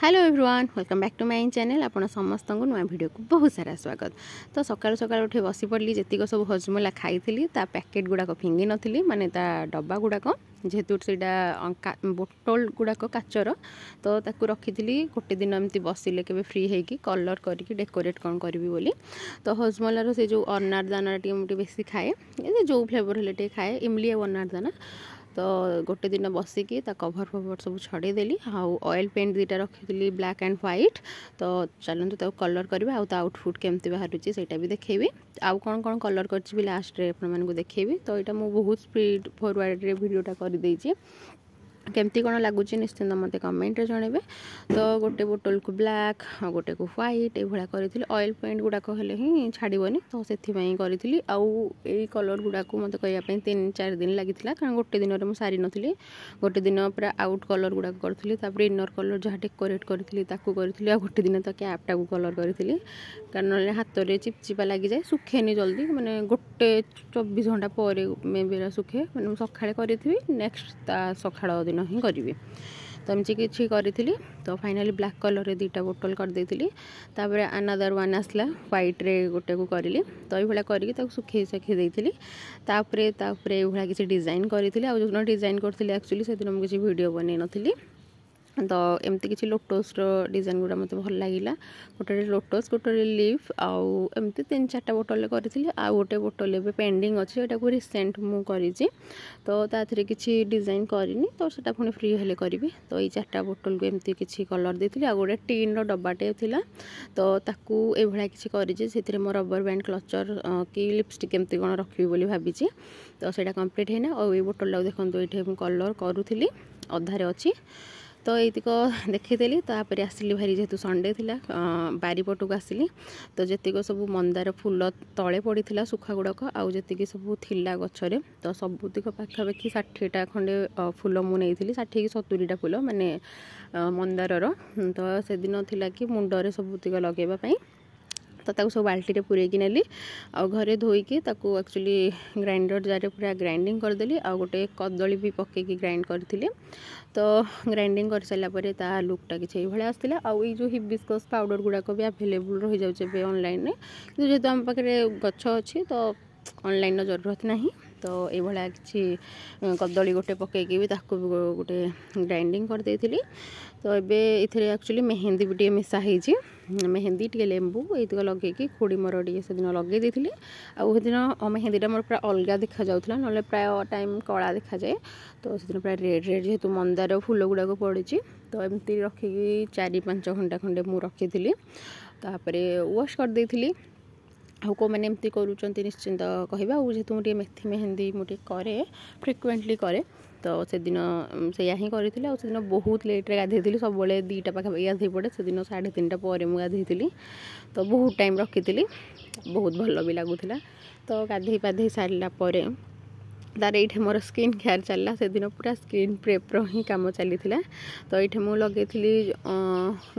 Hello everyone welcome back to my channel आपण समस्त को नुआ वीडियो को बहुत सारा स्वागत। तो सकाल सकाल उठे बसी पड़ी जीत सब हजमला खाई पैकेट गुड़ाक फिंगी नी माने डब्बा गुड़ाक जेहेतु से बोतल गुड़ाक काचर तो ताकू रखी गोटे दिन एमती बसिले के फ्री होगी कलर करके डेकोरेट कौन करी बोली। तो हजमलार से जो अनारदाना टे बेसी खाए जो फ्लेवर हेल्ले खाए इमली और अनारदाना। तो गोटे दिन बसिकी कभर फभर सब छड़ेदेली ऑयल पेंट दुटा रखी ब्लैक एंड व्हाइट। तो चलते कलर करवा आउटफुट केमती बाहर से भी देखेबी आउ कौन कौन कलर कर लास्ट रे आपको देखेबी। तो यहाँ मुझे बहुत स्पीड फॉरवर्ड रे वीडियोटा कर केमती कौन लगुच निश्चिंत मत कमेंट रे जनइबे। तो गोटे बोतल को ब्लैक गोटे को व्हाइट ये करी ऑयल पेंट गुड़ाक हेले ही छाड़बनी तो से करी आई कलर गुड़ाक मत कहवाई 3-4 दिन लगी कारण गोटे दिन में सारी नी गोटे दिन पूरा आउट कलर गुड़ाक करी इनर कलर जहाँ डेकोरेट करी गोटे दिन तो कैपटा को कलर करी कारण हाथ में चिपचिपा लगी जाए सुखेनी जल्दी मैंने गोटे 24 घंटा पर मे भी सुखे मैंने सकाଳେ करी नेक्स्ट सकाळ दिन ही करी। तो एमती किसी करी तो फाइनली ब्लैक कलर रे 2टा बोतल कर देती अनादर वन आसला व्हाइट रे गोटे को करी तो ये करके सुखे सखी देती ये किसी डिजाइन करी जो डिजाइन करी एक्चुअली से दिन मुझे वीडियो बन नी। तो एमती किसी लोटस डिजाइन गुड़ा मत भल लगे गोटे लोटस गोटे लीफ आउ एमती 3-4टा बोतल करी गोटे बोतल ए पेंडिंग अच्छे यहाँ को रिसेंट मुझे तो ताथरे किसी डिजाइन करनी तो सेटा पुणी फ्री हेले करी। तो ये 4टा बोतल को एमती किसी कलर देती आ गोटे टीन डब्बाटे थिला तो ताकू ए भळा किसी करी से मो रबर बैंड क्लचर कि लिपस्टिक केमती कौन रखी बोली भाभी। तो सेटा कंप्लीट है ना और ये बोतल देखो ये कलर करूली अधारे अच्छी। तो ये देखीदेली तापर आसली भारी जेहेतु संडे थिला बारीपटू आसली तो जीक सब मंदार फूल तले पड़ा सुखा गुड़ाक आउ जी सब थिला गचरे तो सबुतिक पाखापाखि 60टा खंडे फूल मुझे 60 कि 70टा फूल माने मंदार। तो से दिन थिला कि मुंडरे सबुतिक लगेवाई तो सब बाल्टी पूरेकी नेली आ घरे धोईकी एक्चुअली ग्राइंडर जार पूरा ग्राइंडिंग करदेली आ गोटे कदली भी पकेकी ग्राइंड करथिले। तो ग्राइंडिंग कर सारापर ता लुकटा कि भाया आसला आउ जो हिबिस्कस पाउडर गुड़ाक भी अवेलेबल रही जाए ऑनलाइन में जेहेतु आम पाखे गछ अच्छी तो ऑनलाइन जरूरत नहीं। तो ये किसी कदली गोटे पकईकी भी गोटे ग्राइंडिंग कर देती। तो ये एक्चुअली मेहंदी भी मिसा होती मेहंदी टे लेंबू ये लगे खुड़ी मोर टे से दिन लगे देती आउ दिन मेहंदीटा मोर पूरा अलग देखा जाऊला ना प्राय टाइम कला देखा जाए। तो से दिन पूरा रेड रेड जेहेतु मंदार फूल गुड़ाक पड़ी तो एमती रखिकी 4-5 घंटा खंडे मुझे रखी तापर वाश कर देती आउ को मैंने एमती करूँ निश्चिंत कहवा जेहेतु मुझे मेथी मेहंदी मुझे करे फ्रिक्वेंटली करे तो से दिन से ही करी से दिन बहुत लेट्रे गाधे सब 2टा पाखापाखि गाधे पड़े से दिन 3:30टा पर मुझे तो बहुत टाइम रखी बहुत भल भी लगुला। तो गाधे पाधे सारापर तार ये मोर स्किन केयर चलला से दिन पूरा स्किन प्रेपर ही कम चली। तो ये मुझे लगे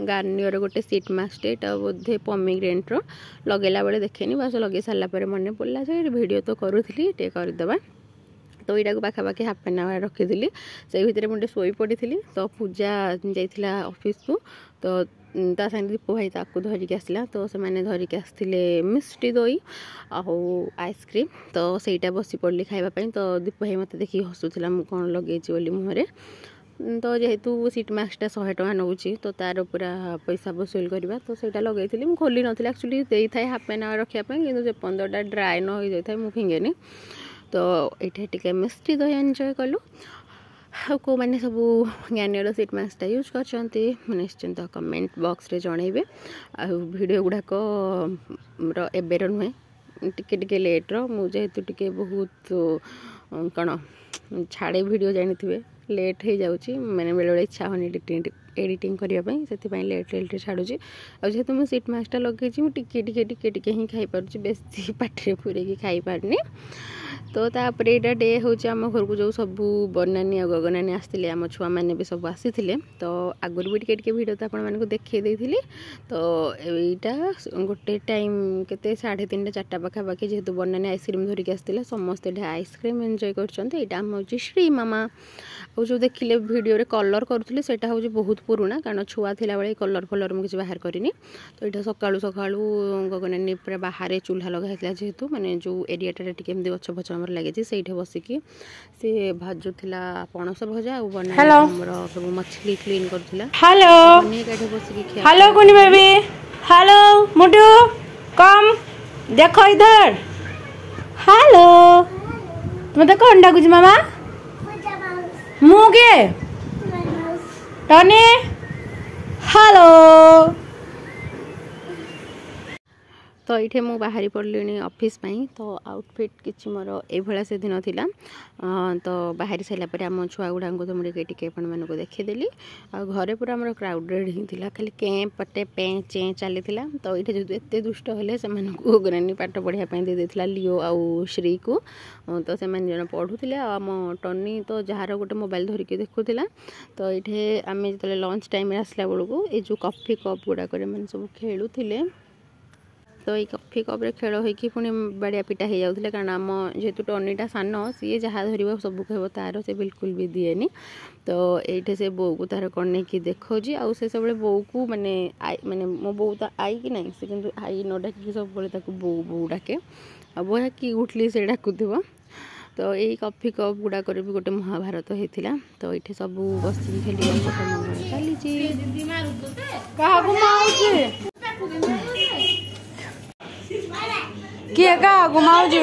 गार्नियर गोटे सीट मास्कटे बोधे पॉमीग्रेनेट लगेला बेले देखेनी बस लगे सारापर मन पड़ा वीडियो तो करूली टे करदे। तो यहाँ पाखापाखि हाफ एन आवर रखी से भितर मुझे शोई पड़ी तो पूजा जाइला ऑफिस को तो ता साथ दीप भाई ताकू धरिकी आसला तो से मैंने धरिकी आसते मिष्टी दही आउ आइसक्रीम तो सहीटा बसी पड़ी खावाई। तो दीप भाई मत देखिए हसुला मुझे कौन लगे बोली मुहरे। तो जेहेतु सीट मास्कटा 100 टଙ୍କା नौ तो तार पूरा पैसा वसूल करवा तो सहीटा लगे मुझे खोली नी एक्चुअली दे था हाफ एन आवर रखापी कि 15टा ड्राए न हो जाए मुझे फिंगेनी। तो ये टे मिष्टी दही एंजॉय कलु को मैंने सब गार्नियर सीट मास्कटा यूज कर निश्चिंत कमेंट बॉक्स रे जनइबे। आ वीडियो गुड़ाक एबेर नुहे टिके लेट्र मुझे टे बहुत कौन छाड़े वीडियो जानी थे लेट हो जाऊँगी मैंने बेले बेले इच्छा होनी एडिटिंग करने से लेट लेट छाड़ुची आ जेहेतु मुझे सीट मास्कटा लगे टिके ही खाई पार्टी बेसी पाटे पूरे खाई पारनी। तो तापर यहाँ डे हूँ आम घर को जो सब बनानी आ गगनानी आसते आम छुआ मैंने भी सब आसी तो आगुरी भी टिके भिडियो तो आपको देखी देती। तो यहाँ गोटे टाइम के 3:30-4टा पाखापाखि जेहेतु बनानी आइसक्रीम धरिकी आसते समस्ते आइसक्रीम एंजॉय कर श्री मामा और जो देखिले वीडियो रे कलर करुले सेटा हूँ बहुत पुराना कारण छुआ थिला बेले कलर फलर मुझे बाहर करनी तो ये सकालू सकालू गगनानी पूरा बाहर चूल्हा लगा जेहेतु माने जो एरियाटा टी गछ फच आम लगे से बसिकी सी भाजुला पणस भजा और बना सब मछली क्लीन करूला। हेलो बसिकी हेलो कुनी बेबी हेलो मुटू कम देखो इधर हेलो तुम कौन डाकुच मामा मुगे टनी हेलो तो ये मुझे बाहरी पड़े ऑफिस पाई तो आउटफिट किसी मोर ये से दिन थिला तो बाहरी सारापर आम छुआ गुड़ा तो मुझे को देखीदेली आ घरे पूरा मोर क्राउडेड ही थिला खाली केँ पटे पे चे चली तो ये जो एत दुष्ट हेले से गगनानी पाठ पढ़ाई दे देता लिओ आउ श्री को तो से जन पढ़ुले आम टनी तो जार गोटे मोबाइल धरिकी देखुला तो ये आम जो लंच टाइम आसला बेलू ये जो कॉफी कप गुड़ाक सब खेलुले तो ये कॉफी कप्रे खेल होगी पुणी बाड़िया पिटा हो जाते कारण आम जेहेतु टनीटा सान सी जहाँ धर सब कह तार से बिल्कुल भी दिएनी तो ये से बो को तार कौन नहीं देखो आउ से सब बो को माने माने मो बो तो आई कि नहीं से किंतु आई न डाक सब बो बो डाके आ बोया कि उठली से डाकुव तो यही कॉफी कप गुड़ाक भी गोटे महाभारत होता तो ये सब बस किए का घुमाऊ जी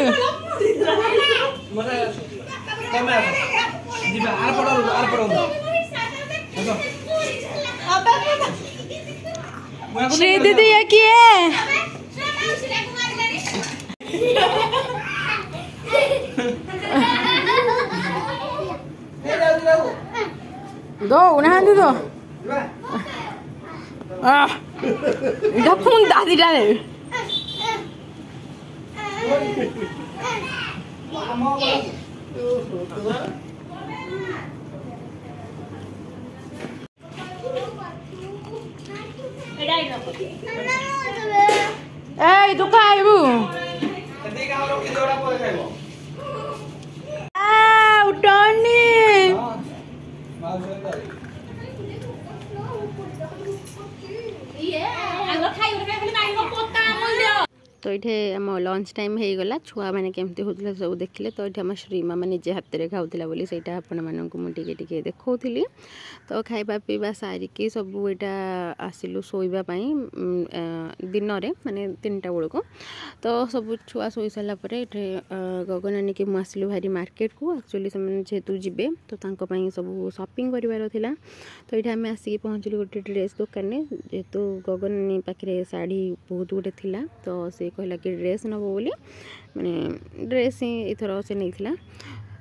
श्री दीदी ये किए दो उन्हें दो फोन दादी डाले ए तू खाइबू उठनी तो ये आम लंच टाइम हो गला छुआ मैंने केमती होता सब देखिले तो ये आम श्रीमा मैंने निजे हाथ में खाऊला बोली से मुझे देखी तो खाइबा पीवा सारिकी सब यहाँ आसिलु शोवाई दिन में माने 3टा बेलू तो सब छुआ शोई सारापर ये गगनानी की मुझे भारी मार्केट को एक्चुअली से जेहेतु जीवे तो सब शॉपिंग करार था तो ये आम आसिक पहुँचलु गोटे ड्रेस दुकान में जेहेतु गगनानी पाखे शाढ़ी बहुत गोटे थिला तो से कहला कि ड्रेस नब बोली माने ड्रेस ही इथर से नहीं थिला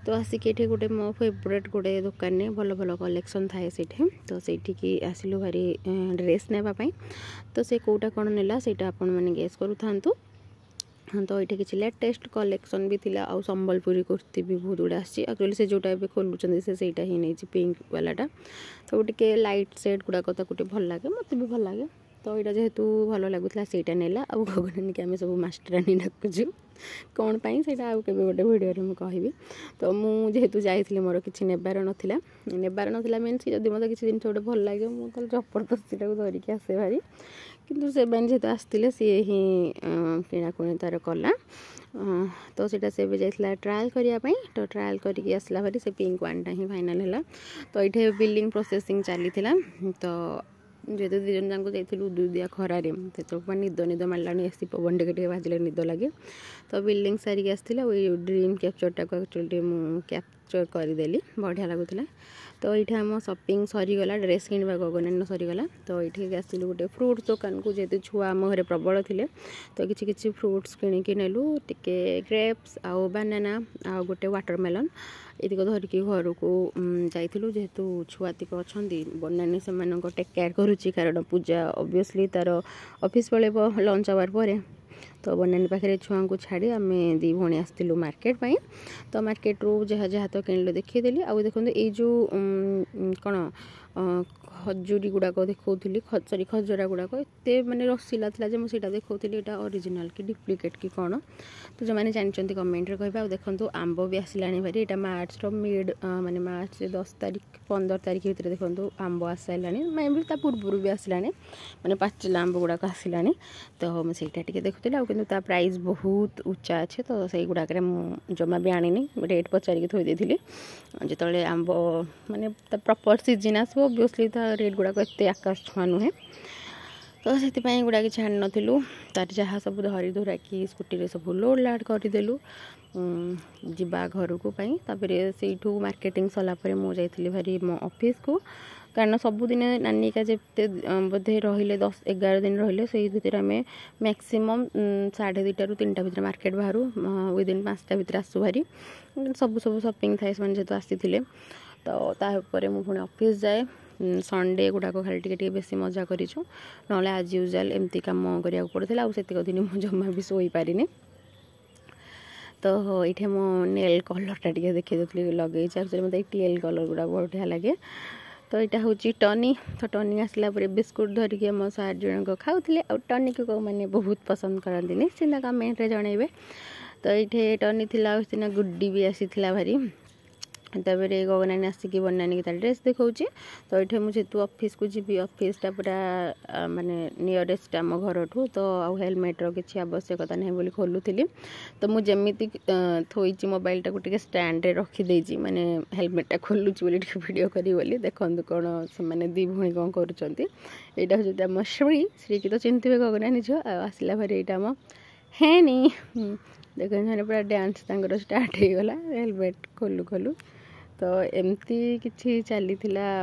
तो आसिक ये गोटे मो फेवरेट गोटे दुकान में भल भल कलेक्शन थाए से तो से आसिलु भारी ड्रेस नापी तो से कौटा कौन नेला से आपण मैंने गेस करूँ तो ये किसी लेटेस्ट कलेक्शन भी थिला आउ संबलपुरी कुर्ती भी बहुत गुड़ा आक्चुअली से जोटा भी खोलुँच से ही नहीं पिंक वालाटा तो टे लाइट सेट गुड़ाक भल लगे मत भी भल लगे तो यहाँ जेहेतु भल लगुला से नेला आ गगनानी के आम सब मास्टरानी डाकुचु कौन पाई से गोटे भिडियो में कहबी तो मुझे जाइए मोर किसी नेबार नाला मीन्स जब मत किसी जिन गोटे भल लगे मुझे जबरदस्ती धरिकी आसे भारी किंतु से जेहेतु आसते सी ही किणाकुणी तार कला तो सीटा से जाइए ट्रायल करने तो ट्रायल करके आसला भारी से पिंक वानटा ही फाइनाल है तो ये बिलिंग प्रोसेसिंग चली तो जेहेतु दी जन जाक जाइलु दुदिया खरार से निद निद मारानी एसी पवन टे बाजिले निद लगे तो बिल्डिंग सारिक आसला ड्रीम कैप्चरटा को एक्चुअली मुझे कैप्चर करदेली बढ़िया लगुला तो ये आम शॉपिंग सरीगला ड्रेस किणवा गगनानी सरीगला तो ये आसलु गोटे फ्रुट्स दुकान को जेहेतु छुआ आम घरे प्रबल थे तो किसी फ्रुट्स किणिकी नेलु टिके ग्रेप्स आउ बानाना आउ गोटे वाटरमेलन ये धरिकी घर को जाइलु जेहेतु छुआतिक अच्छा बनानी से टेक केयर करुच्ची कारण पूजा ऑब्वियसली तार ऑफिस पलैब लंच आवर पर तो बनानी पाखे छुआ को छाड़ी आम दी भणी आसलु मार्केट पाई तो मार्केट रू जहाँ जहाँ तो किणलु देखीदेली आउ देखो ये जो कौन खजुरी गुड़ाक देखी सरी खजरा गुड़ाक एत मानने रसीला था मुझे देखी यहाँ ओरिजिनल कि डुप्लिकेट कि कौन तो जो मैंने जानते कमेंट कहे देखो आंब भी आसला भारी यहाँ मार्च मिड माने मार्च 10 तारिख 15 तारिख भितर देखो आंब आस सारा मैं भी पूर्व भी आसला माने पाचिला आंब गुड़ाक आसला तो मुझे देखुली आ प्राइस बहुत उच्चा अच्छे तो सही गुड़ाक जमा भी आनी रेट पचारिक थोड़ी जो आंब माने प्रॉपर सीजन आसो ऑब्वियसली रेट गुड़ाक एत आकाश छुआ नुहे तो से गुड़ा कि छाड़ नु तार जहाँ सब धरी धुरा कि स्कूटी सब लोड लाड करदेलु जीवा घर को से मार्केटिंग सलापर मुझे भारी मो ऑफिस को कारण सबुदिन नानी का जिते बोधे रही 10-11 दिन रही से भितर आम मैक्सिमम 2:30 ରୁ 3टा भितर मार्केट बाहर विदिन 5टा भितर आसू भारी सब सपिंग थाए से जेहतु आसी तो तापर मुझे ऑफिस जाए संडे गुड़ाक खाली टे बेसी मजा करूँ ना आज यूजुअल एमती कम करा पड़ता आउ से दिन मुझे जमा भी शोई पारिनी तो ये मो नेल कलरटा टे देखी लगे मतलब टेल कलर गुड़ा बढ़िया लगे तो यहाँ हूँ टनी तो टनी आसला बिस्कुट धरिकी आम सार जन खाऊले आ टनी को मैंने बहुत पसंद करती सीधा कमेंट जनइबे तो ये टनी थी गुड्डी भी आसी भारी तापर गगनानी आसिक बनानी की ड्रेस देखा तो ये मुझे तू ऑफिस को जी ऑफिसटा पूरा माने नियरेस्ट आम घर ठू तो आउ हेलमेट्र किसी आवश्यकता नहीं बोली खोलुली तो मुझे थोड़ी मोबाइल टाक स्टैंड रे रखीदे माने हेलमेटा खोलुची वीडियो करी बोली देखो कौन से दी भूणी कौन करुँच आम श्री की तो चिंतवे गगनानी झील आसला भारी यहाँ आम है नहीं देखो पूरा डांस तांकर स्टार्ट हो गला हेलमेट खोलु खोलु तो एमती किछि चली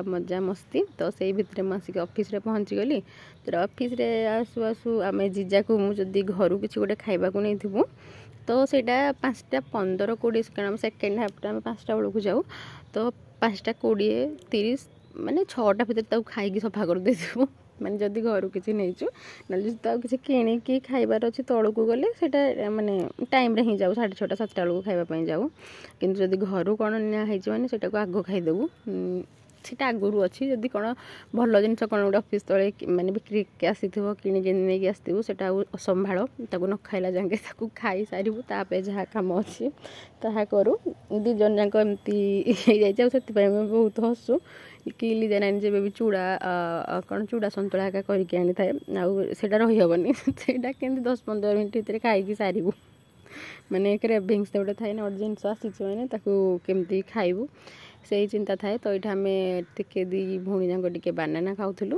मजा मस्ती तो से भितर मुझे ऑफिस रे पहुँची गली तो ऑफिस रे आसु आसु आम जीजा को मुझे घर किसी गोटे खाइबा को नहीं थी तो सेटा 5:15-20 कारण सेकेंड हाफ टाइम 5टा बेलू को जाऊ तो 5:20-30 माने 6टा भितर खाई सफा कर देथिबु माने जदि घर किसी नहीं ना तो किसी किणिकी खाइबार अच्छे तौक को गले सेटा माने टाइम रे ही जाऊ 6:30-7टा बेलू खाइबा जाऊ किंतु जदि घर कौन निहाई माने सेटा को आग खाईदेबू सीटा आगुरी अच्छी जदि कौन भल जिन कौन गोटे ऑफिस तले माने बिक्री आसी किणिकी नहीं आसू से असंभाल ताको न खाइला जाके खाई सारू तापर जहाँ कम अच्छी ताहा करूँ दी जन जाक एमती से बहुत हसू कि लीजा नानी जब भी चूड़ा कौन चूड़ा सन्तुला करके आनी थाए आउटा रहीहबनी से 10-15 मिनट भितर खाई सारू माने क्रेविंग्स गोटे थाए ना गोटे जिनस आसी मैंने केमती खाइबू से ही चिंता थाए तो यहाँ आम टे दी भूणी जाक टे बानाना खाऊलु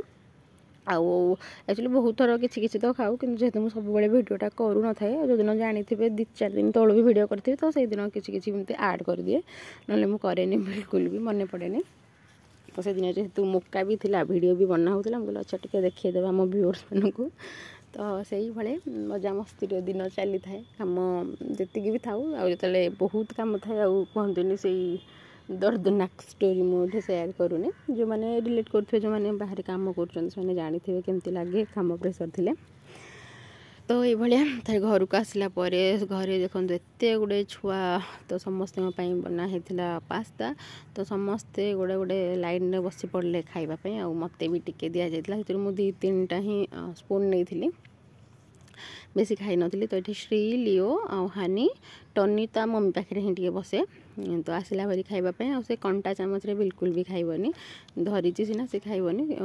एक्चुअली बहुत थर किसी तो खाऊ कि जेहतु मुझे सब भिडियोटा करू न थाए जो दिन जानी 2-4 दिन तलू भी भिडियो करी तो से दिन किसी आड कर दिए ना मुझे बिल्कुल भी मन पड़े तो से दिन जेहतु मौका भी थिला वीडियो भी बना होता बोले अच्छा टे देखीदे आम व्यूअर्स मानू तो से भाई मजा मस्ती दिन चली थाए कम जी भी थाऊ आते बहुत कम थाए कहतुनि से दर्दनाक स्टोरी मुझे सेयार करूनी जो मैंने रिलेट करुवे जो मैंने बाहर काम कर जानी थे केमती लगे काम प्रेसर थिले तो ये भाया घर को आसला घरे देखो एत गुड़े छुआ तो समस्त बना होता पास्ता तो समस्ते गोटे गोटे लाइन रे बसी पड़े खाइबापी आ मत भी टिके दि जाता मुझे 2-3टा ही स्पून नहीं थी बेसी खाई नी तो ये श्री लिओ हानी टनी तो मम्मी पाखे ही बसे तो आसला भारी खाइबापी आ कंटा चामच रे बिल्कुल भी खाइबनी धरीची सीना से खाइबनी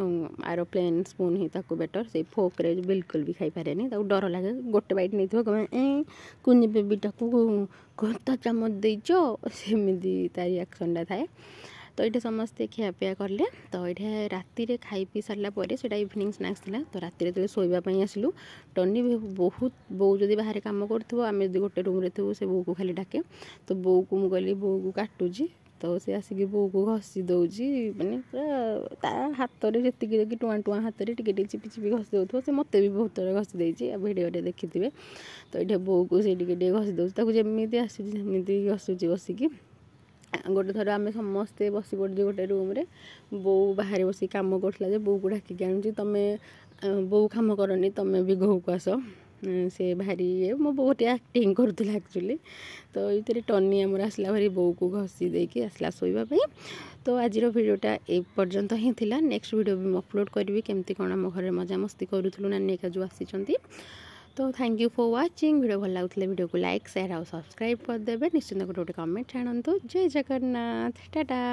आर प्लेन स्पून ही ताको बेटर से फोक रे बिल्कुल भी खाई पारे डर लगे गोटे बैट नहीं कहे कुनी बेबीटा को कंटा चामच देच सेमती तार रिएक्शनटा थाए तो ये समस्ते खियापिया कले तो ये राति रे खाई पी सारापर से इवनिंग स्नैक्स था तो राति जो शोवाई आसलु टनी बहुत बो जदि बाहर कम करें जब गोटे रूम रे थू से बो को खाली डाके तो बो को मुझे कहली बो को काटुची तो सी आसिक बो को घसी दौची माने पूरा ता हाथ में जी टुआ टुआ हाथ में टे चिपी चिपी घसी दौथ से मत भी बहुत थर घसी देती भिडियो देखिथे तो ये बो को से घसी दौर जमी आसमी घसुची बसिकी गोटे थर आम समस्ते बसी पड़े गोटे रूम रे बो बाहर बस कम करा बो को डाकिक आनुची तुम्हें बो कम करनी तुम्हें भी घो को आस से भारी मो बहुत एक्टिंग करूला एक्चुअली तो ये टनी आमर आसला भारी बो को घसी देकी आसला शोवाई तो आज भिडियोटा ए पर्यंत ही थिला नेक्स्ट वीडियो भी अपलोड करी केमती कौन आम घर मजा मस्ती करूँ नानी का जो आसी तो thank you for watching video भल लगुले वीडियो को लाइक शेयर और सब्सक्राइब करदे निश्चिंत गोटे कमेंट छाणु जय जगन्नाथ टाटा।